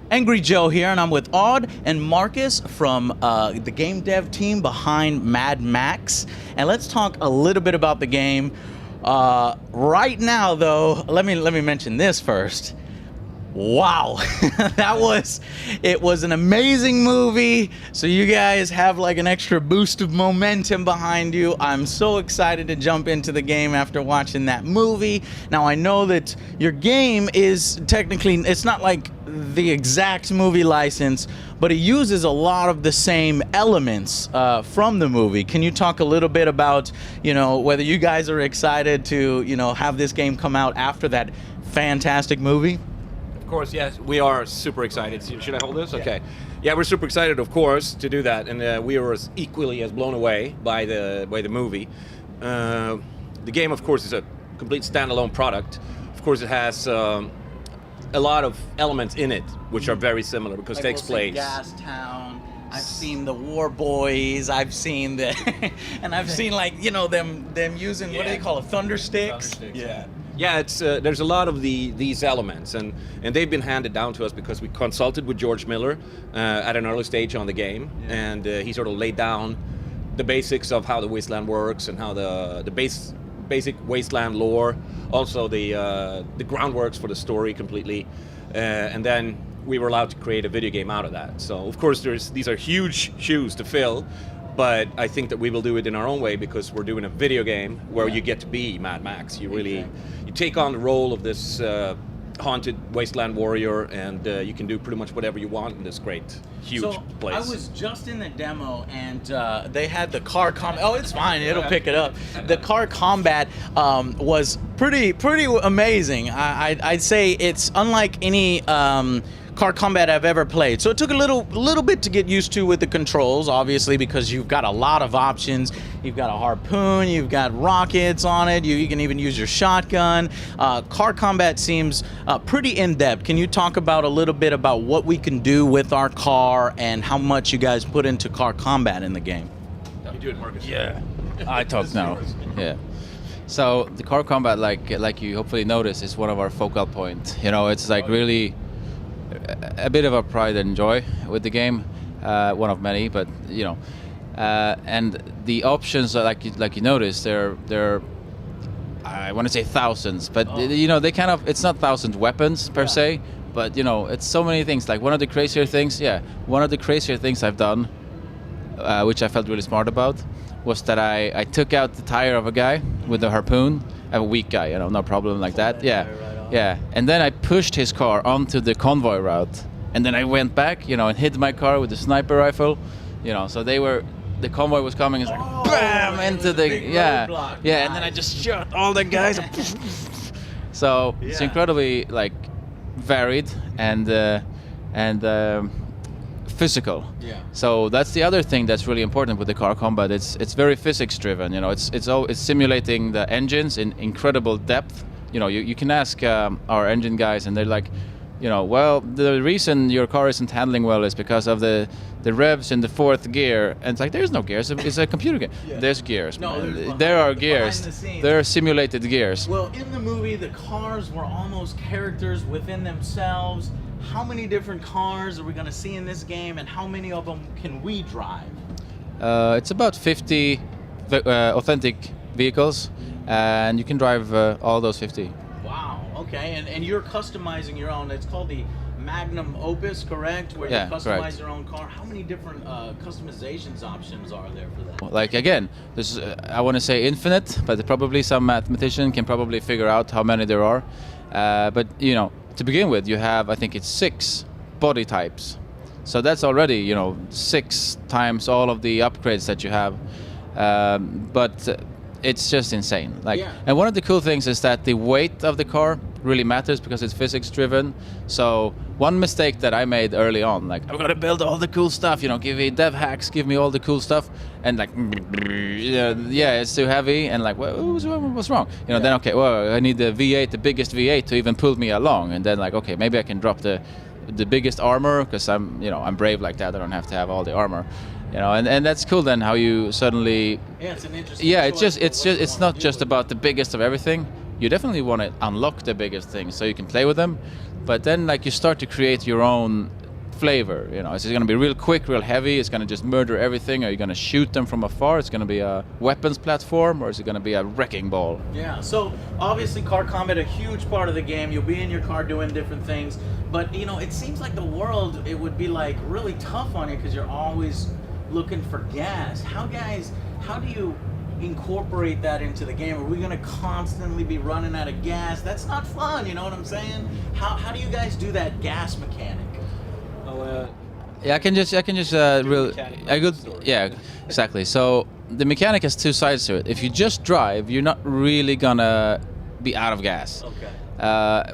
Angry Joe here, and I'm with Odd and Marcus from the game dev team behind Mad Max. And let's talk a little bit about the game. Right now, though, let me mention this first. Wow, it was an amazing movie. So you guys have like an extra boost of momentum behind you. I'm so excited to jump into the game after watching that movie. Now I know that your game is technically, it's not like the exact movie license, but it uses a lot of the same elements from the movie. Can you talk a little bit about, whether you guys are excited to, have this game come out after that fantastic movie? Of course, yes, we are super excited. Should I hold this? Okay. Yeah, we're super excited, of course, to do that, and we were equally as blown away by the movie. The game, of course, is a complete standalone product. Of course, it has a lot of elements in it which are very similar because it takes place. Gas Town. I've seen the War Boys. I've seen the, and I've seen them using what do they call it, thunder sticks? Yeah, it's there's a lot of these elements, and they've been handed down to us because we consulted with George Miller at an early stage on the game, and he sort of laid down the basics of how the wasteland works and how the basic wasteland lore, also the groundworks for the story completely, and then we were allowed to create a video game out of that. So of course these are huge shoes to fill. But I think that we will do it in our own way because we're doing a video game where you get to be Mad Max. You really you take on the role of this haunted wasteland warrior, and you can do pretty much whatever you want in this great, huge place. I was just in the demo, and they had the car combat. Oh, it's fine. It'll pick it up. The car combat was pretty amazing. I'd say it's unlike any car combat I've ever played. So it took a little bit to get used to with the controls, obviously, because you've got a lot of options. You've got a harpoon, you've got rockets on it, you can even use your shotgun. Car combat seems pretty in-depth. Can you talk about a little bit about what we can do with our car and how much you guys put into car combat in the game? You do it, Marcus. Yeah, I talk now. Yeah. So the car combat, like you hopefully notice, is one of our focal points. It's like really a bit of a pride and joy with the game, one of many, but and the options are like you notice they're I want to say thousands, but they kind of, it's not thousand weapons per se, but it's so many things. Like one of the crazier things I've done, which I felt really smart about, was that I took out the tire of a guy with a harpoon, a weak guy, no problem like that. Yeah, and then I pushed his car onto the convoy route, and then I went back, and hit my car with the sniper rifle, so the convoy was coming, it's like bam into the and then I just shot all the guys. So it's incredibly varied and physical. Yeah. So that's the other thing that's really important with the car combat. It's very physics driven. It's simulating the engines in incredible depth. You can ask our engine guys, and they're like, well, the reason your car isn't handling well is because of the revs in the fourth gear. And it's like, there's no gears. It's a computer game. Yeah. There's gears. No, there are gears. There are simulated gears. Well, in the movie, the cars were almost characters within themselves. How many different cars are we going to see in this game, and how many of them can we drive? It's about 50 authentic vehicles. And you can drive all those 50. Wow, okay, and you're customizing your own. It's called the Magnum Opus, correct? Where you customize correct. your own car. How many different customizations options are there for that? Like, again, this I want to say infinite, but probably some mathematician can probably figure out how many there are. But, to begin with, you have, I think it's 6 body types. So that's already, 6 times all of the upgrades that you have. But it's just insane. And one of the cool things is that the weight of the car really matters because it's physics driven. So one mistake that I made early on, I'm gonna build all the cool stuff, give me dev hacks, give me all the cool stuff, and it's too heavy, and what's wrong? Then okay, well, I need the V8, the biggest V8 to even pull me along, and then okay, maybe I can drop the biggest armor because I'm brave like that. I don't have to have all the armor. And that's cool then how you suddenly it's an interesting it's not just about the biggest of everything. You definitely want to unlock the biggest things so you can play with them, but then you start to create your own flavor. You know, is it going to be real quick, real heavy? It's going to just murder everything? Are you going to shoot them from afar? It's going to be a weapons platform, or is it going to be a wrecking ball? Yeah, so obviously car combat a huge part of the game. You'll be in your car doing different things, but you know, it seems like the world, it would be like really tough on you because you're always looking for gas. How do you incorporate that into the game? Are we going to constantly be running out of gas? That's not fun, you know what I'm saying? How do you guys do that gas mechanic? Yeah, I can just yeah, exactly. So the mechanic has two sides to it. If you just drive, you're not really gonna be out of gas. Okay.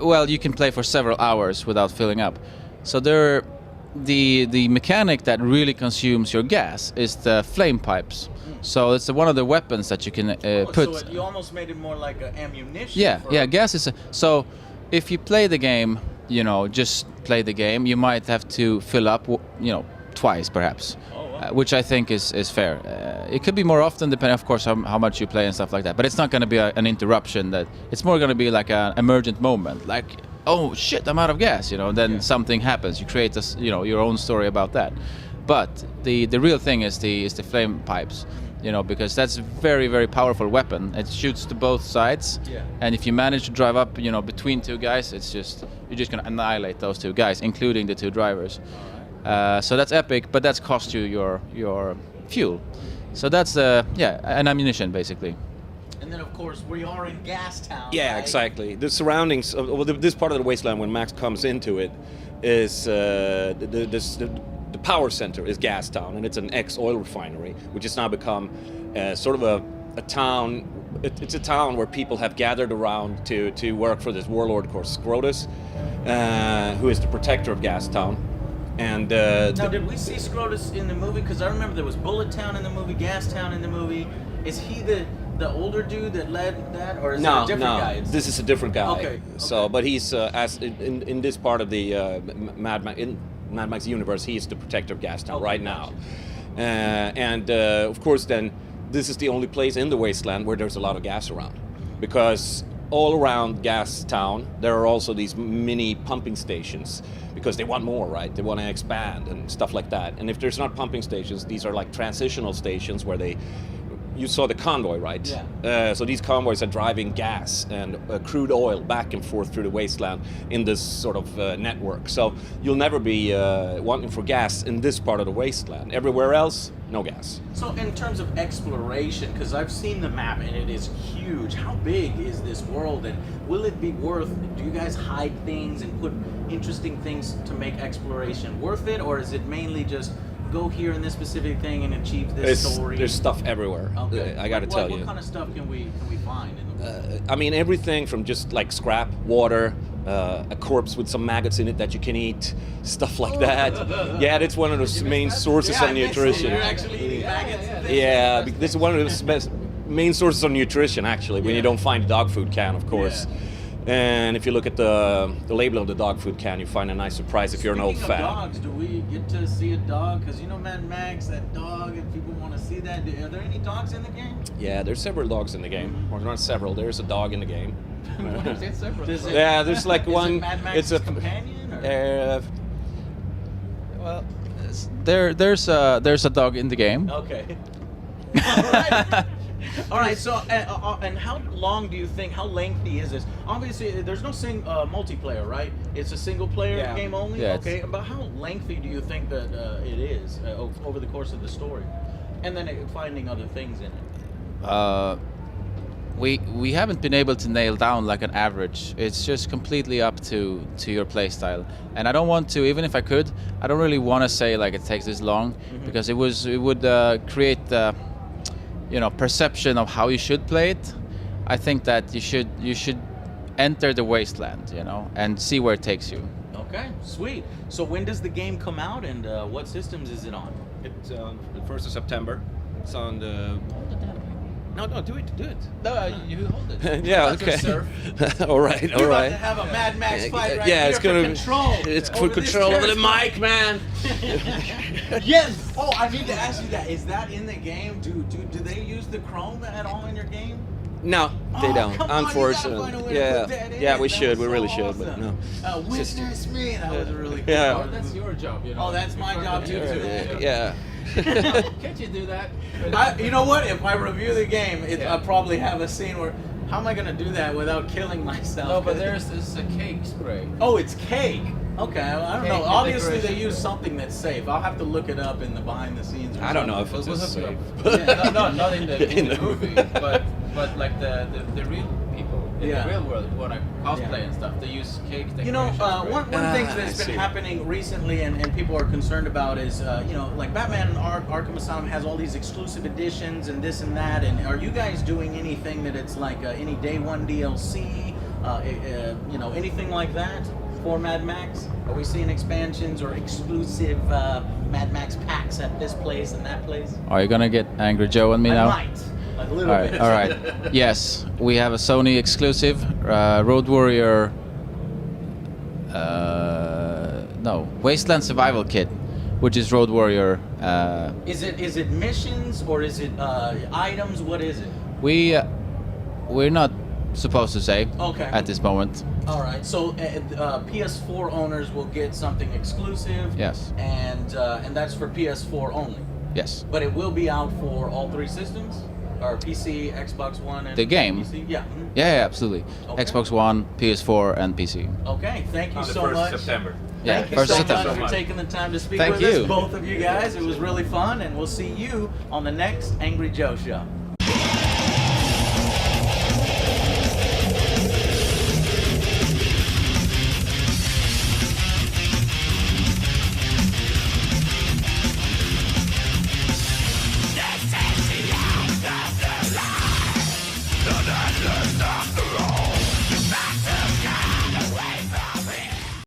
Well, you can play for several hours without filling up. So the mechanic that really consumes your gas is the flame pipes. So it's one of the weapons that you can put. So you almost made it more like an ammunition. Yeah, gas is so. If you play the game, you know, just play the game, you might have to fill up, you know, twice perhaps. Oh, wow. Which I think is fair. It could be more often, depending, of course, how much you play and stuff like that. But it's not going to be an interruption. That it's more going to be like an emergent moment, like, oh shit, I'm out of gas, you know. Then something happens. You create this, you know, your own story about that. But the real thing is the flame pipes. You know, because that's a very, very powerful weapon. It shoots to both sides, and if you manage to drive up, you know, between two guys, you're just gonna annihilate those two guys, including the two drivers. So that's epic, but that's cost you your fuel. So that's an ammunition basically. And then of course we are in Gas Town. Yeah, right? exactly. The surroundings, this part of the wasteland when Max comes into it, is the power center is Gastown, and it's an ex-oil refinery, which has now become sort of a town. It's a town where people have gathered around to work for this warlord called Scrotus, who is the protector of Gastown. And now, did we see Scrotus in the movie? Because I remember there was Bullet Town in the movie, Gas Town in the movie. Is he the older dude that led that, or is it a different guy? This is a different guy. Okay. So, but he's as in this part of the Mad Max universe, he's the protector of Gastown right now. And of course, then this is the only place in the wasteland where there's a lot of gas around, because all around Gastown there are also these mini pumping stations, because they want more, right? They want to expand and stuff like that. And if there's not pumping stations, these are like transitional stations where you saw the convoy, right? Yeah. So these convoys are driving gas and crude oil back and forth through the wasteland in this sort of network. So you'll never be wanting for gas in this part of the wasteland. Everywhere else, no gas. So in terms of exploration, because I've seen the map and it is huge, how big is this world, and will it be worth, do you guys hide things and put interesting things to make exploration worth it, or is it mainly just go here in this specific thing and achieve this story? There's stuff everywhere. Okay. I got to tell you. What kind of stuff can we find in the world? I mean, everything from just like scrap, water, a corpse with some maggots in it that you can eat, stuff like that. Yeah, that's one of those main sources of nutrition. You're actually eating maggots and things? Yeah, this is one of the best main sources of nutrition, actually, when you don't find a dog food can, of course. Yeah. And if you look at the label of the dog food can, you find a nice surprise if you're an old Speaking of fan. dogs, do we get to see a dog? Because you know Mad Max, that dog, and people want to see that. Are there any dogs in the game? Yeah, there's several dogs in the game. Or not several, there's a dog in the game. Yeah, there's like one. Is it Mad Max's it's a companion? Or? Well, there's a dog in the game. Okay. All right. All right. So, and how long do you think? How lengthy is this? Obviously, there's no multiplayer, right? It's a single player game only. Yeah, okay. But how lengthy do you think that it is over the course of the story, and then finding other things in it? We haven't been able to nail down like an average. It's just completely up to your playstyle, and I don't want to. Even if I could, I don't really want to say like it takes this long, because it would create the perception of how you should play it. I think that you should enter the wasteland, and see where it takes you. Okay, sweet. So when does the game come out, and what systems is it on? It's on the 1st of September. It's on the. No, do it. No, you hold it. Yeah, About to okay. surf. all right. We're about to have a Mad Max fight right yeah, here it's gonna for control. It's for over this control over the territory. mic, man. Yes. Oh, I need to ask you that. Is that in the game? Do they use the chrome at all in your game? No, they Oh, don't. come on, you gotta Unfortunately. find a way to Yeah. put that in. Yeah, we That should. was We so really should, but awesome. no. Just- Witness me. That was a really cool Yeah. part of the That's movie. your job, you know. Oh, that's my job too. Yeah. Can't you do that? You know what? If I review the game, Yeah. I'll probably have a scene where, how am I gonna do that without killing myself? No, but there's this cake spray. Oh, it's cake. Okay, well, I don't Cake know. and Obviously, they decoration. use something that's safe. I'll have to look it up in the behind the scenes. Or I don't know if something. it's We'll as hook safe. you up. Yeah, no, not in the, In the movie, but like the real people in Yeah. the real world who wanna cosplay Yeah. and stuff, they use cake decoration. You know, one thing I that's been see. happening recently and people are concerned about is, you know, like Batman Arkham Asylum has all these exclusive editions and this and that. And are you guys doing anything that it's like any day one DLC, you know, anything like that for Mad Max? Are we seeing expansions or exclusive Mad Max packs at this place and that place? Are you gonna get Angry Joe on me I now? might. A little All right, bit. all right. Yes, we have a Sony exclusive Road Warrior. No, Wasteland Survival Kit, which is Road Warrior. Is it missions or is it items? What is it? We're not supposed to say Okay. at this moment. All right. So PS4 owners will get something exclusive. Yes. And that's for PS4 only. Yes. But it will be out for all three systems, or PC, Xbox One, and The game? PC. Yeah. mhm. Yeah, absolutely. Okay. Xbox One, PS4, and PC. Okay. Thank you On the so 1st much. of September. Yeah, Thank you first so September. much for taking the time to speak Thank with you. us, both of you guys. It was really fun, and we'll see you on the next Angry Joe Show.